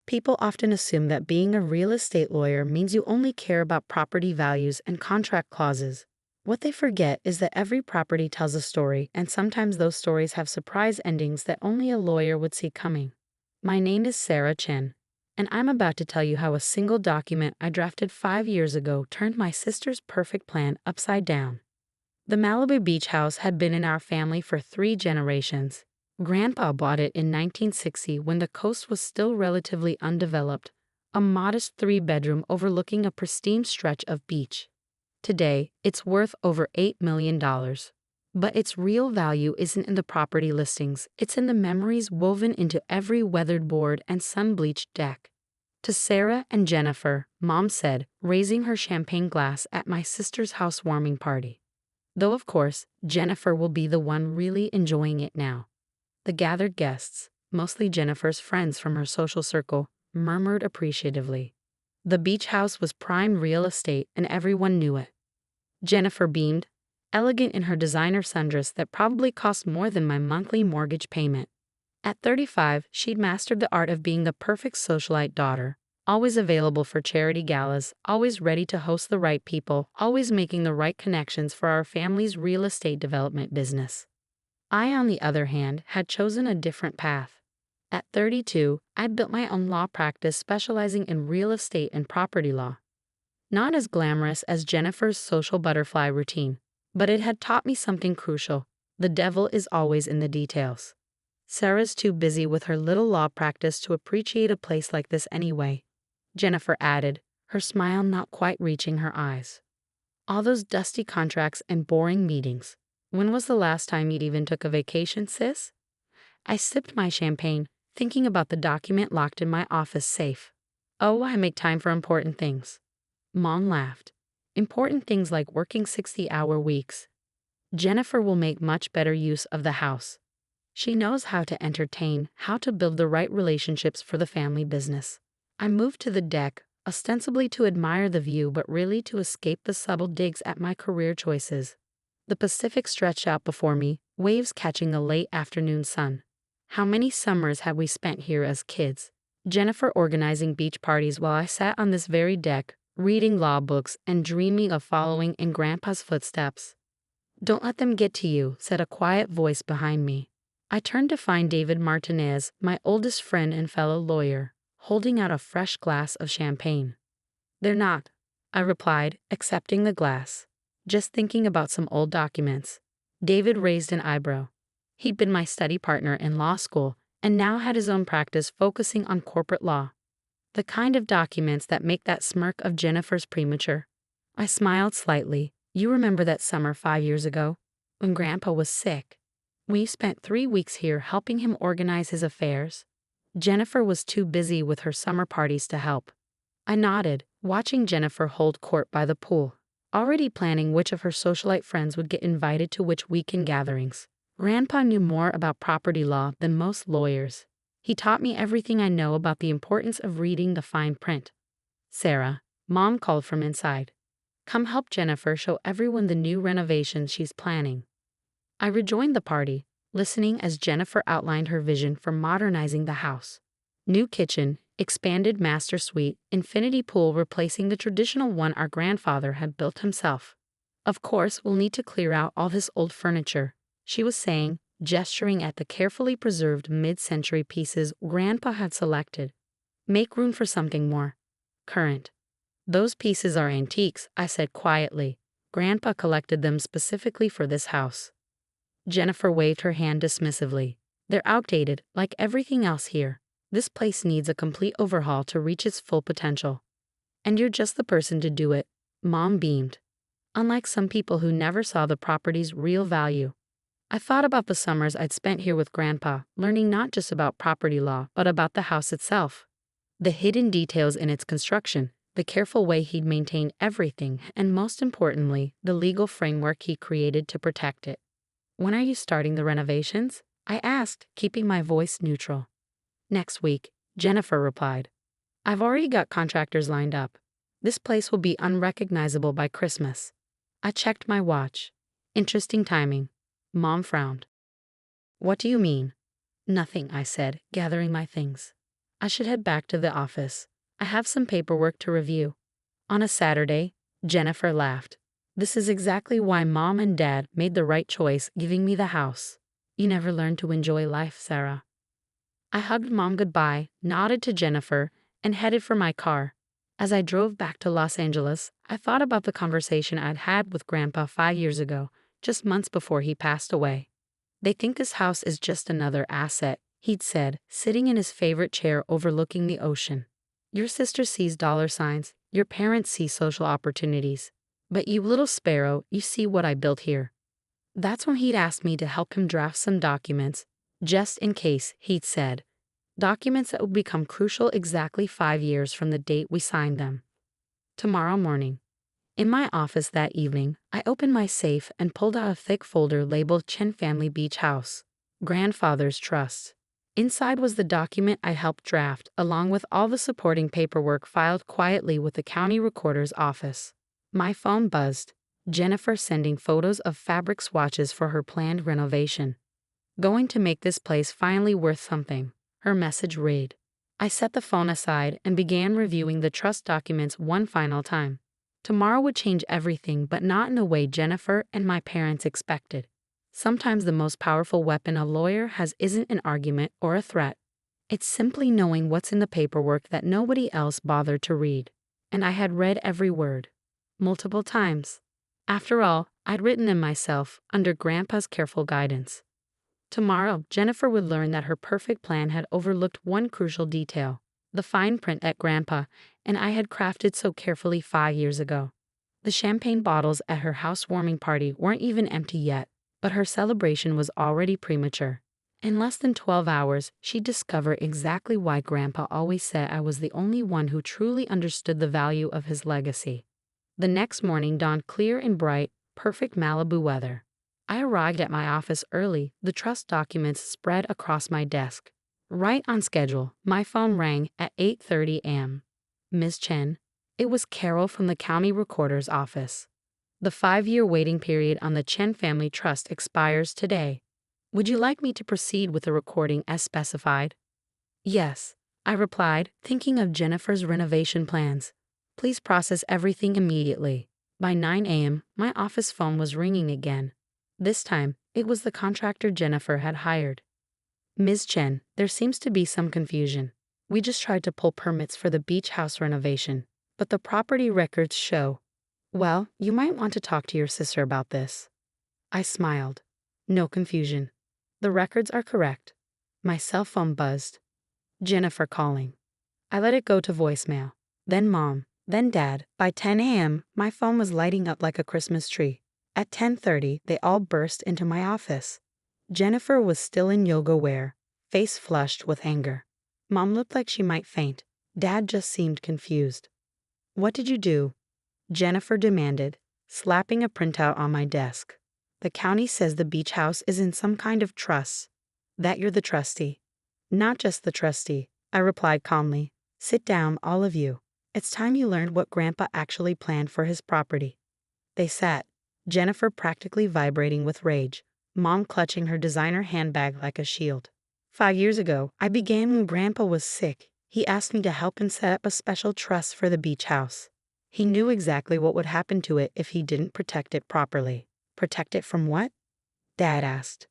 People often assume that being a real estate lawyer means you only care about property values and contract clauses. What they forget is that every property tells a story, and sometimes those stories have surprise endings that only a lawyer would see coming. My name is Sarah Chen, and I'm about to tell you how a single document I drafted 5 years ago turned my sister's perfect plan upside down. The Malibu beach house had been in our family for 3 generations. Grandpa bought it in 1960 when the coast was still relatively undeveloped, a modest 3-bedroom overlooking a pristine stretch of beach. Today, it's worth over $8 million. But its real value isn't in the property listings, it's in the memories woven into every weathered board and sun-bleached deck. To Sarah and Jennifer, Mom said, raising her champagne glass at my sister's housewarming party. Though of course, Jennifer will be the one really enjoying it now. The gathered guests, mostly Jennifer's friends from her social circle, murmured appreciatively. The beach house was prime real estate and everyone knew it. Jennifer beamed, elegant in her designer sundress that probably cost more than my monthly mortgage payment. At 35, she'd mastered the art of being the perfect socialite daughter, always available for charity galas, always ready to host the right people, always making the right connections for our family's real estate development business. I, on the other hand, had chosen a different path. At 32, I'd built my own law practice specializing in real estate and property law. Not as glamorous as Jennifer's social butterfly routine, but it had taught me something crucial. The devil is always in the details. Sarah's too busy with her little law practice to appreciate a place like this anyway, Jennifer added, her smile not quite reaching her eyes. All those dusty contracts and boring meetings. When was the last time you'd even took a vacation, sis? I sipped my champagne, thinking about the document locked in my office safe. Oh, I make time for important things. Mom laughed. Important things like working 60-hour weeks. Jennifer will make much better use of the house. She knows how to entertain, how to build the right relationships for the family business. I moved to the deck, ostensibly to admire the view but really to escape the subtle digs at my career choices. The Pacific stretched out before me, waves catching the late afternoon sun. How many summers had we spent here as kids? Jennifer organizing beach parties while I sat on this very deck, reading law books and dreaming of following in Grandpa's footsteps. Don't let them get to you, said a quiet voice behind me. I turned to find David Martinez, my oldest friend and fellow lawyer, holding out a fresh glass of champagne. They're not, I replied, accepting the glass. Just thinking about some old documents. David raised an eyebrow. He'd been my study partner in law school and now had his own practice focusing on corporate law. The kind of documents that make that smirk of Jennifer's premature. I smiled slightly. You remember that summer 5 years ago, when Grandpa was sick? We spent 3 weeks here helping him organize his affairs. Jennifer was too busy with her summer parties to help. I nodded, watching Jennifer hold court by the pool, already planning which of her socialite friends would get invited to which weekend gatherings. Grandpa knew more about property law than most lawyers. He taught me everything I know about the importance of reading the fine print. Sarah, Mom called from inside. Come help Jennifer show everyone the new renovations she's planning. I rejoined the party, listening as Jennifer outlined her vision for modernizing the house. New kitchen, expanded master suite, infinity pool replacing the traditional one our grandfather had built himself. Of course, we'll need to clear out all this old furniture, she was saying, gesturing at the carefully preserved mid-century pieces Grandpa had selected. Make room for something more current. Those pieces are antiques, I said quietly. Grandpa collected them specifically for this house. Jennifer waved her hand dismissively. They're outdated, like everything else here. This place needs a complete overhaul to reach its full potential. And you're just the person to do it, Mom beamed. Unlike some people who never saw the property's real value. I thought about the summers I'd spent here with Grandpa, learning not just about property law, but about the house itself. The hidden details in its construction, the careful way he'd maintained everything, and most importantly, the legal framework he created to protect it. When are you starting the renovations? I asked, keeping my voice neutral. Next week, Jennifer replied. I've already got contractors lined up. This place will be unrecognizable by Christmas. I checked my watch. Interesting timing. Mom frowned. What do you mean? Nothing, I said, gathering my things. I should head back to the office. I have some paperwork to review. On a Saturday, Jennifer laughed. This is exactly why Mom and Dad made the right choice giving me the house. You never learned to enjoy life, Sarah. I hugged Mom goodbye, nodded to Jennifer, and headed for my car. As I drove back to Los Angeles, I thought about the conversation I'd had with Grandpa 5 years ago, just months before he passed away. They think this house is just another asset, he'd said, sitting in his favorite chair overlooking the ocean. Your sister sees dollar signs, your parents see social opportunities. But you little sparrow, you see what I built here. That's when he'd asked me to help him draft some documents, just in case, he'd said. Documents that would become crucial exactly 5 years from the date we signed them. Tomorrow morning. In my office that evening, I opened my safe and pulled out a thick folder labeled Chen Family Beach House, Grandfather's Trust. Inside was the document I helped draft, along with all the supporting paperwork filed quietly with the county recorder's office. My phone buzzed. Jennifer sending photos of fabric swatches for her planned renovation. Going to make this place finally worth something, her message read. I set the phone aside and began reviewing the trust documents one final time. Tomorrow would change everything, but not in a way Jennifer and my parents expected. Sometimes the most powerful weapon a lawyer has isn't an argument or a threat. It's simply knowing what's in the paperwork that nobody else bothered to read. And I had read every word. Multiple times. After all, I'd written them myself, under Grandpa's careful guidance. Tomorrow, Jennifer would learn that her perfect plan had overlooked one crucial detail, the fine print that Grandpa and I had crafted so carefully 5 years ago. The champagne bottles at her housewarming party weren't even empty yet, but her celebration was already premature. In less than 12 hours, she'd discover exactly why Grandpa always said I was the only one who truly understood the value of his legacy. The next morning dawned clear and bright, perfect Malibu weather. I arrived at my office early, the trust documents spread across my desk. Right on schedule, my phone rang at 8:30 a.m. Ms. Chen. It was Carol from the county recorder's office. The 5-year waiting period on the Chen Family Trust expires today. Would you like me to proceed with the recording as specified? Yes, I replied, thinking of Jennifer's renovation plans. Please process everything immediately. By 9 a.m., my office phone was ringing again. This time, it was the contractor Jennifer had hired. Ms. Chen, there seems to be some confusion. We just tried to pull permits for the beach house renovation, but the property records show. Well, you might want to talk to your sister about this. I smiled. No confusion. The records are correct. My cell phone buzzed. Jennifer calling. I let it go to voicemail. Then Mom. Then Dad. By 10 a.m., my phone was lighting up like a Christmas tree. At 10:30, they all burst into my office. Jennifer was still in yoga wear, face flushed with anger. Mom looked like she might faint. Dad just seemed confused. What did you do? Jennifer demanded, slapping a printout on my desk. The county says the beach house is in some kind of trust. That you're the trustee. Not just the trustee, I replied calmly. Sit down, all of you. It's time you learned what Grandpa actually planned for his property. They sat, Jennifer practically vibrating with rage, Mom clutching her designer handbag like a shield. 5 years ago, I began when Grandpa was sick. He asked me to help him set up a special trust for the beach house. He knew exactly what would happen to it if he didn't protect it properly. Protect it from what? Dad asked.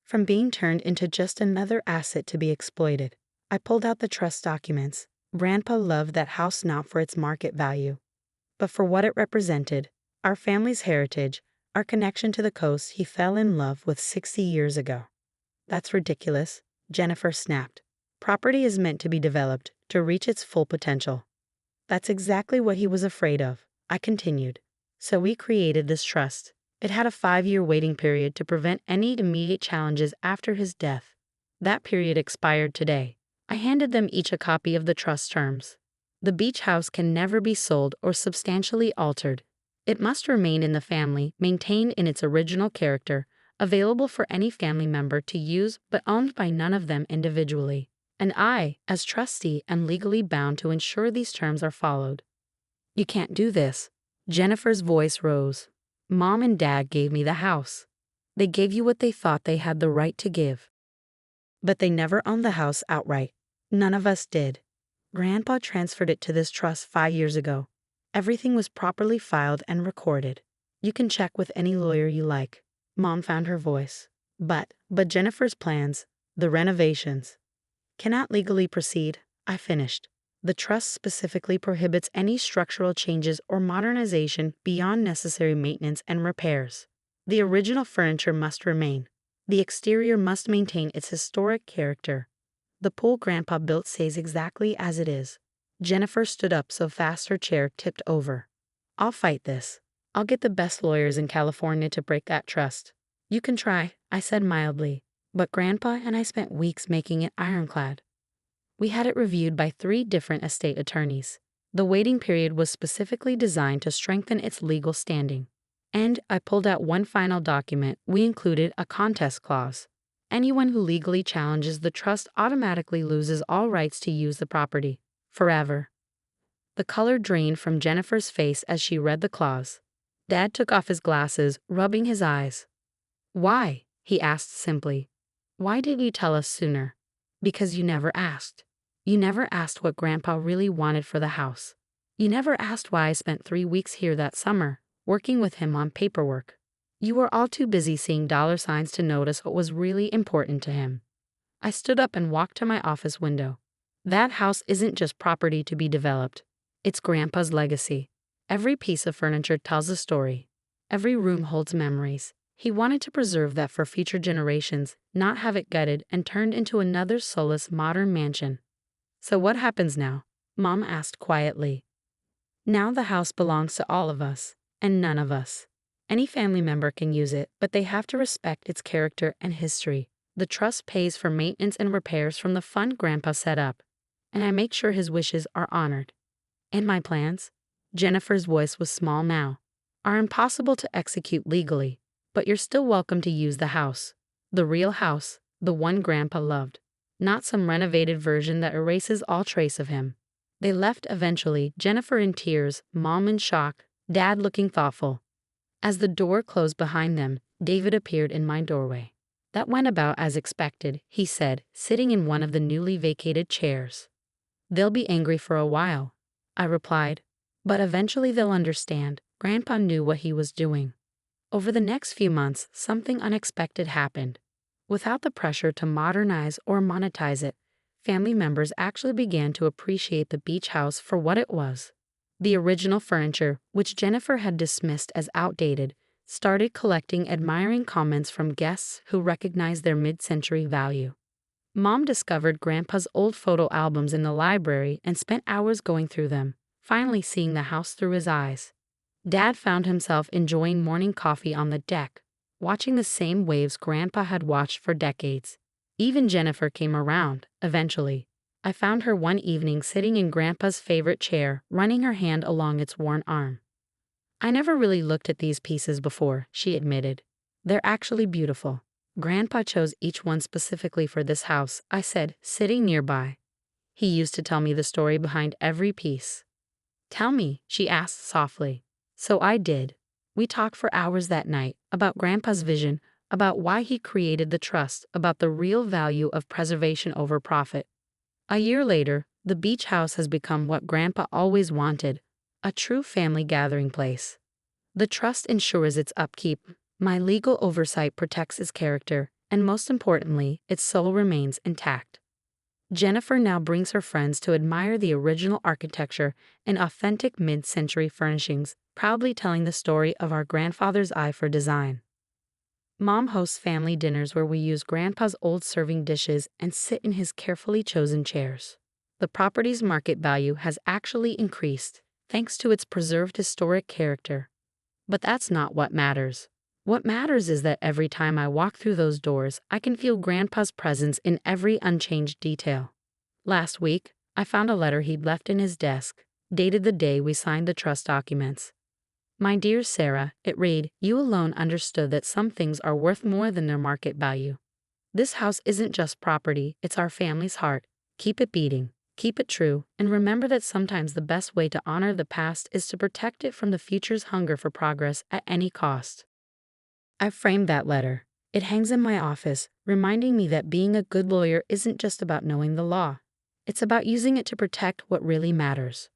From being turned into just another asset to be exploited. I pulled out the trust documents. Grandpa loved that house not for its market value, but for what it represented, our family's heritage, our connection to the coast he fell in love with 60 years ago. That's ridiculous, Jennifer snapped. Property is meant to be developed, to reach its full potential. That's exactly what he was afraid of, I continued. So we created this trust. It had a 5-year waiting period to prevent any immediate challenges after his death. That period expired today. I handed them each a copy of the trust terms. The beach house can never be sold or substantially altered. It must remain in the family, maintained in its original character, available for any family member to use but owned by none of them individually. And I, as trustee, am legally bound to ensure these terms are followed. You can't do this. Jennifer's voice rose. Mom and Dad gave me the house. They gave you what they thought they had the right to give. But they never owned the house outright. None of us did. Grandpa transferred it to this trust 5 years ago. Everything was properly filed and recorded. You can check with any lawyer you like. Mom found her voice. But Jennifer's plans, the renovations, cannot legally proceed, I finished. The trust specifically prohibits any structural changes or modernization beyond necessary maintenance and repairs. The original furniture must remain. The exterior must maintain its historic character. The pool Grandpa built stays exactly as it is. Jennifer stood up so fast her chair tipped over. I'll fight this. I'll get the best lawyers in California to break that trust. You can try, I said mildly. But Grandpa and I spent weeks making it ironclad. We had it reviewed by 3 different estate attorneys. The waiting period was specifically designed to strengthen its legal standing. And I pulled out one final document. We included a contest clause. Anyone who legally challenges the trust automatically loses all rights to use the property. Forever. The color drained from Jennifer's face as she read the clause. Dad took off his glasses, rubbing his eyes. Why? He asked simply. Why didn't you tell us sooner? Because you never asked. You never asked what Grandpa really wanted for the house. You never asked why I spent 3 weeks here that summer, working with him on paperwork. You were all too busy seeing dollar signs to notice what was really important to him. I stood up and walked to my office window. That house isn't just property to be developed. It's Grandpa's legacy. Every piece of furniture tells a story. Every room holds memories. He wanted to preserve that for future generations, not have it gutted and turned into another soulless modern mansion. So what happens now? Mom asked quietly. Now the house belongs to all of us, and none of us. Any family member can use it, but they have to respect its character and history. The trust pays for maintenance and repairs from the fund Grandpa set up, and I make sure his wishes are honored. And my plans? Jennifer's voice was small now. Are impossible to execute legally. But you're still welcome to use the house. The real house, the one Grandpa loved. Not some renovated version that erases all trace of him. They left eventually, Jennifer in tears, Mom in shock, Dad looking thoughtful. As the door closed behind them, David appeared in my doorway. That went about as expected, he said, sitting in one of the newly vacated chairs. They'll be angry for a while, I replied. But eventually they'll understand. Grandpa knew what he was doing. Over the next few months, something unexpected happened. Without the pressure to modernize or monetize it, family members actually began to appreciate the beach house for what it was. The original furniture, which Jennifer had dismissed as outdated, started collecting admiring comments from guests who recognized their mid-century value. Mom discovered Grandpa's old photo albums in the library and spent hours going through them, finally seeing the house through his eyes. Dad found himself enjoying morning coffee on the deck, watching the same waves Grandpa had watched for decades. Even Jennifer came around, eventually. I found her one evening sitting in Grandpa's favorite chair, running her hand along its worn arm. I never really looked at these pieces before, she admitted. They're actually beautiful. Grandpa chose each one specifically for this house, I said, sitting nearby. He used to tell me the story behind every piece. Tell me, she asked softly. So I did. We talked for hours that night, about Grandpa's vision, about why he created the trust, about the real value of preservation over profit. A year later, the beach house has become what Grandpa always wanted, a true family gathering place. The trust ensures its upkeep, my legal oversight protects its character, and most importantly, its soul remains intact. Jennifer now brings her friends to admire the original architecture and authentic mid-century furnishings, proudly telling the story of our grandfather's eye for design. Mom hosts family dinners where we use Grandpa's old serving dishes and sit in his carefully chosen chairs. The property's market value has actually increased, thanks to its preserved historic character. But that's not what matters. What matters is that every time I walk through those doors, I can feel Grandpa's presence in every unchanged detail. Last week, I found a letter he'd left in his desk, dated the day we signed the trust documents. My dear Sarah, it read, you alone understood that some things are worth more than their market value. This house isn't just property, it's our family's heart. Keep it beating, keep it true, and remember that sometimes the best way to honor the past is to protect it from the future's hunger for progress at any cost. I framed that letter. It hangs in my office, reminding me that being a good lawyer isn't just about knowing the law. It's about using it to protect what really matters.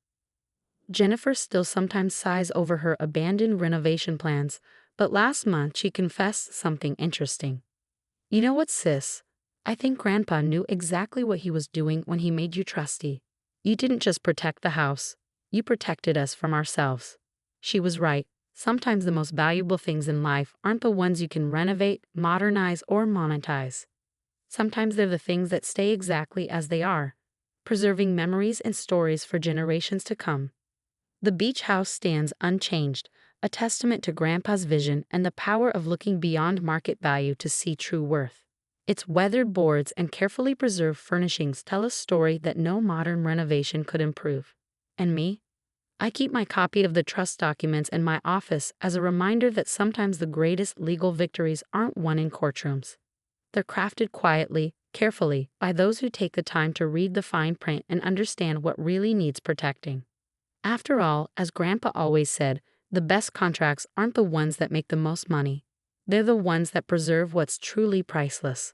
Jennifer still sometimes sighs over her abandoned renovation plans, but last month she confessed something interesting. You know what, sis? I think Grandpa knew exactly what he was doing when he made you trustee. You didn't just protect the house, you protected us from ourselves. She was right. Sometimes the most valuable things in life aren't the ones you can renovate, modernize, or monetize. Sometimes they're the things that stay exactly as they are, preserving memories and stories for generations to come. The beach house stands unchanged, a testament to Grandpa's vision and the power of looking beyond market value to see true worth. Its weathered boards and carefully preserved furnishings tell a story that no modern renovation could improve. And me? I keep my copy of the trust documents in my office as a reminder that sometimes the greatest legal victories aren't won in courtrooms. They're crafted quietly, carefully, by those who take the time to read the fine print and understand what really needs protecting. After all, as Grandpa always said, the best contracts aren't the ones that make the most money. They're the ones that preserve what's truly priceless.